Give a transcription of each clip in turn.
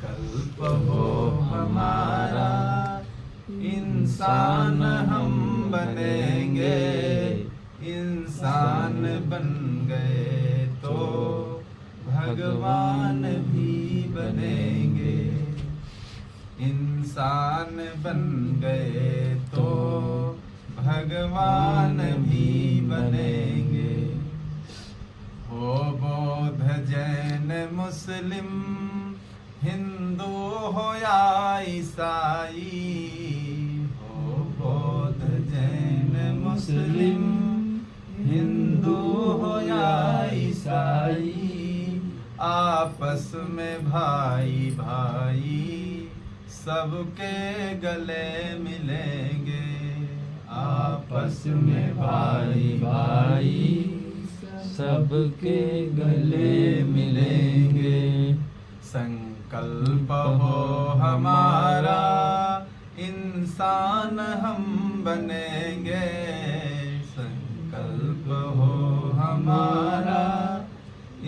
संकल्प हो हमारा, इंसान हम बनेंगे। इंसान बन गए तो भगवान भी बनेंगे। इंसान बन गए तो भगवान भी बनेंगे। हो बौद्ध जैन मुस्लिम, हिंदू हो या ईसाई। हो बौद्ध जैन मुस्लिम, हिंदू हो या ईसाई। आपस में भाई भाई सबके गले मिलेंगे। आपस में भाई भाई सबके गले मिलेंगे। संकल्प हो हमारा, इंसान हम बनेंगे। संकल्प हो हमारा,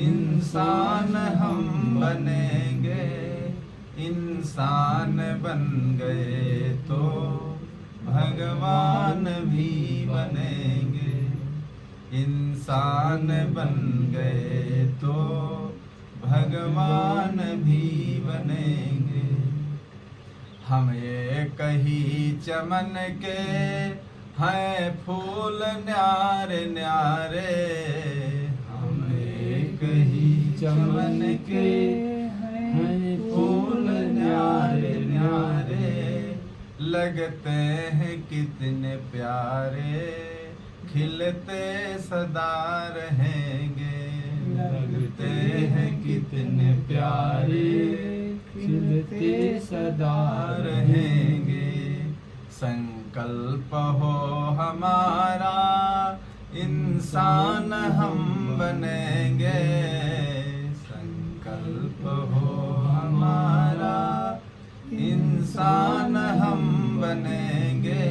इंसान हम बनेंगे। इंसान बन गए तो भगवान भी बनेंगे। इंसान बन गए तो भगवान भी बनेंगे। हम एक ही चमन के हैं फूल न्यारे न्यारे। हम एक ही चमन के हैं फूल न्यारे न्यारे। लगते हैं कितने प्यारे, खिलते सदा रहेंगे। लगते हैं कितने प्यारे, खिलते सदा रहेंगे। संकल्प हो हमारा, इंसान हम बनेंगे। संकल्प हो हमारा, इंसान हम बनेंगे।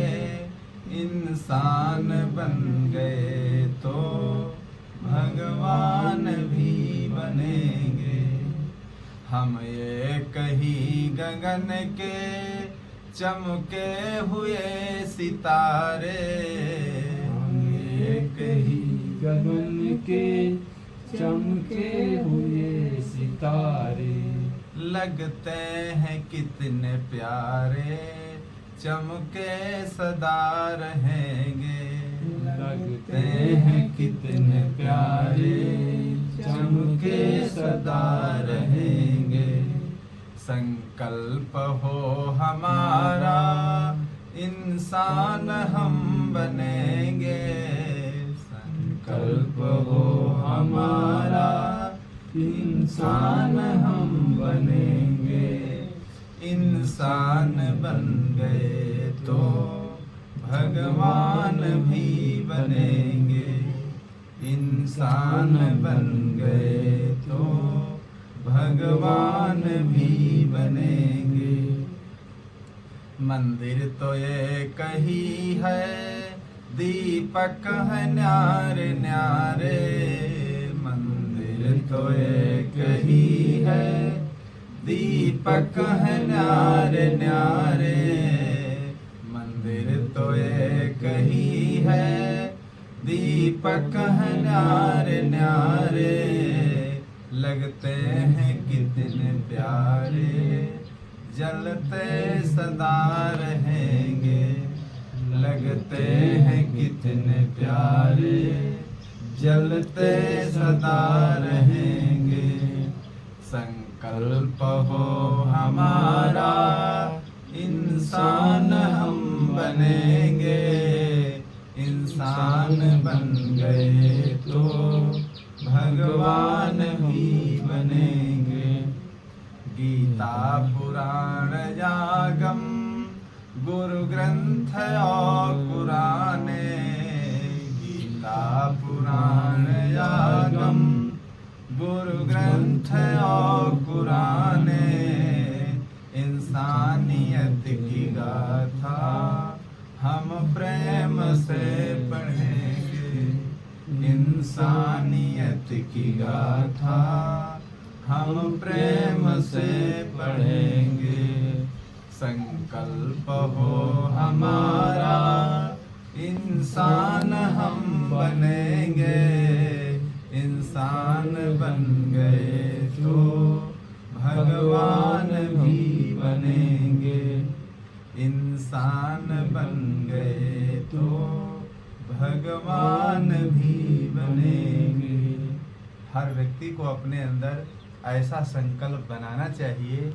इंसान बन गए तो भगवान भी बनेंगे। हम एक ही गगन के चमके हुए सितारे। हम एक ही गगन के चमके हुए सितारे। लगते हैं कितने प्यारे, चमके सदा रहेंगे। लगते हैं कितने प्यारे, चमके सदा रहेंगे। संकल्प हो हमारा, इंसान हम बनेंगे। संकल्प हो हमारा, इंसान हम बनेंगे। इंसान बन गए तो भगवान भी बनेंगे। इंसान बन गए तो भगवान भी बनेंगे। मंदिर तो एक ही है, दीपक है न्यारे न्यारे। मंदिर तो एक ही है, दीपक है न्यारे न्यारे। मंदिर तो एक ही है, दीपक है न्यारे न्यारे। लगते हैं कितने प्यारे, जलते सदा रहेंगे। लगते हैं कितने प्यारे, जलते सदा रहेंगे। संकल्प हो हमारा, इंसान हम बनेंगे। इंसान बन गए तो भगवान भी बनेंगे। गीता पुराण यागम, गुरु ग्रंथ और पुराने। गीता पुराण यागम, गुरु ग्रंथ और पुराने। इंसानियत की गाथा हम प्रेम से पढ़ेंगे। इंसानियत की गाथा हम प्रेम से पढ़ेंगे। संकल्प हो हमारा इंसान हम बनेंगे। इंसान बन गए तो भगवान भी बनेंगे। इंसान बन गए तो भगवान भी बनेंगे। हर व्यक्ति को अपने अंदर ऐसा संकल्प बनाना चाहिए,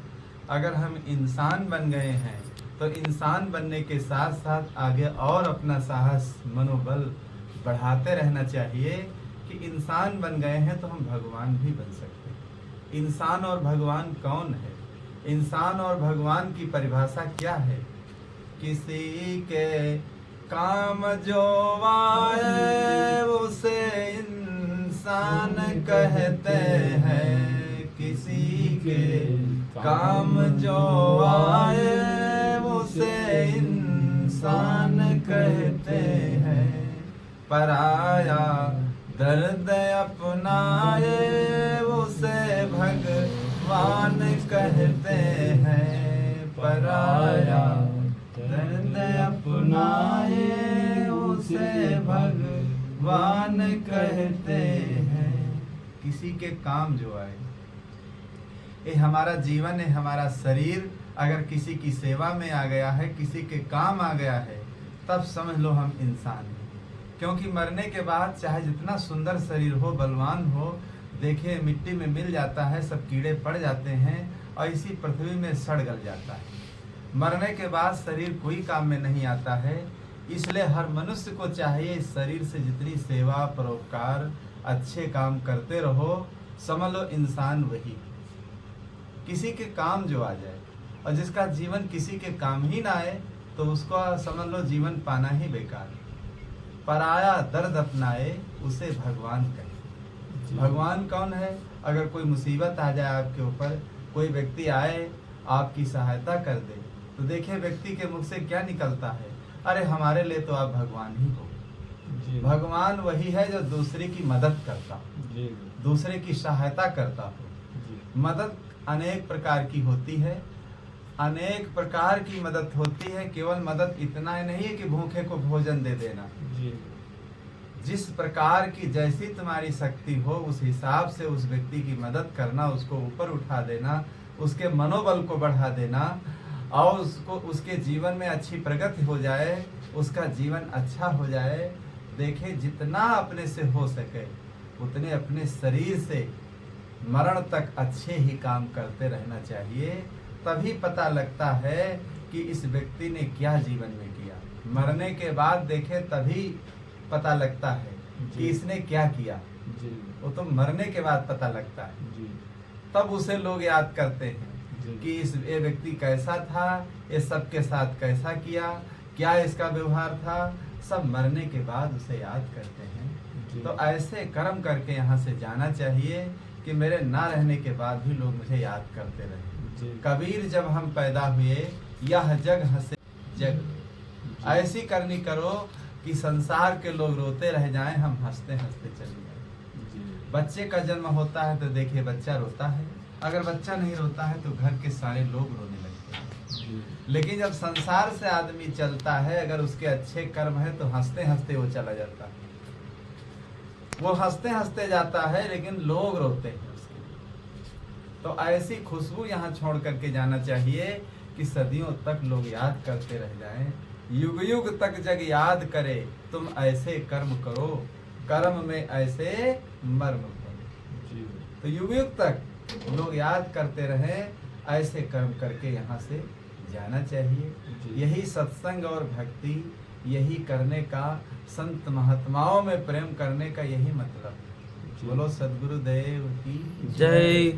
अगर हम इंसान बन गए हैं तो इंसान बनने के साथ साथ आगे और अपना साहस मनोबल बढ़ाते रहना चाहिए कि इंसान बन गए हैं तो हम भगवान भी बन सकते हैं। इंसान और भगवान कौन है? इंसान और भगवान की परिभाषा क्या है? किसी के काम जो आए उसे इंसान कहते हैं। किसी के काम जो आए उसे इंसान कहते हैं। पराया दर्द अपनाए उसे भगवान कहते हैं। पराया दर्द अपनाए उसे भगवान कहते हैं। किसी के काम जो आए, ये हमारा जीवन है, हमारा शरीर अगर किसी की सेवा में आ गया है, किसी के काम आ गया है, तब समझ लो हम इंसान हैं। क्योंकि मरने के बाद चाहे जितना सुंदर शरीर हो, बलवान हो, देखिए मिट्टी में मिल जाता है, सब कीड़े पड़ जाते हैं और इसी पृथ्वी में सड़ गल जाता है। मरने के बाद शरीर कोई काम में नहीं आता है। इसलिए हर मनुष्य को चाहिए इस शरीर से जितनी सेवा परोपकार अच्छे काम करते रहो। समझ लो इंसान वही, किसी के काम जो आ जाए, और जिसका जीवन किसी के काम ही ना आए तो उसको समझ लो जीवन पाना ही बेकार। पराया दर्द अपनाए उसे भगवान कहे। भगवान कौन है? अगर कोई मुसीबत आ जाए आपके ऊपर, कोई व्यक्ति आए आपकी सहायता कर दे, तो देखिए व्यक्ति के मुख से क्या निकलता है, अरे हमारे लिए तो आप भगवान ही हो। भगवान वही है जो दूसरे की मदद करता हो, दूसरे की सहायता करता हो। मदद अनेक प्रकार की होती है, अनेक प्रकार की मदद होती है। केवल मदद इतना ही नहीं है कि भूखे को भोजन दे देना। जिस प्रकार की जैसी तुम्हारी शक्ति हो उस हिसाब से उस व्यक्ति की मदद करना, उसको ऊपर उठा देना, उसके मनोबल को बढ़ा देना और उसको उसके जीवन में अच्छी प्रगति हो जाए, उसका जीवन अच्छा हो जाए। देखिए जितना अपने से हो सके उतने अपने शरीर से मरण तक अच्छे ही काम करते रहना चाहिए। तभी पता लगता है कि इस व्यक्ति ने क्या जीवन में किया। मरने के बाद देखे तभी पता लगता है कि इसने क्या किया। वो तो मरने के बाद पता लगता है, तब उसे लोग याद करते हैं कि ये व्यक्ति कैसा था, ये सबके साथ कैसा किया, क्या इसका व्यवहार था, सब मरने के बाद उसे याद करते हैं। तो ऐसे कर्म करके यहाँ से जाना चाहिए कि मेरे ना रहने के बाद भी लोग मुझे याद करते रहे। कबीर जब हम पैदा हुए यह जग हंसे जग, ऐसी करनी करो कि संसार के लोग रोते रह जाएं, हम हंसते हंसते चले जाएं। बच्चे का जन्म होता है तो देखिए बच्चा रोता है, अगर बच्चा नहीं रोता है तो घर के सारे लोग रोने लगते हैं। लेकिन जब संसार से आदमी चलता है, अगर उसके अच्छे कर्म है तो हंसते हंसते वो चला जाता है। वो हंसते हंसते जाता है लेकिन लोग रोते हैं उसके। तो ऐसी खुशबू यहाँ छोड़ करके जाना चाहिए कि सदियों तक लोग याद करते रह जाएं, युग युग तक जग याद करे, तुम ऐसे कर्म करो, कर्म में ऐसे मर्म करो। तो युग युग तक लोग याद करते रहे, ऐसे कर्म करके यहाँ से जाना चाहिए। यही सत्संग और भक्ति, यही करने का, संत महात्माओं में प्रेम करने का यही मतलब। बोलो सद्गुरुदेव की जय।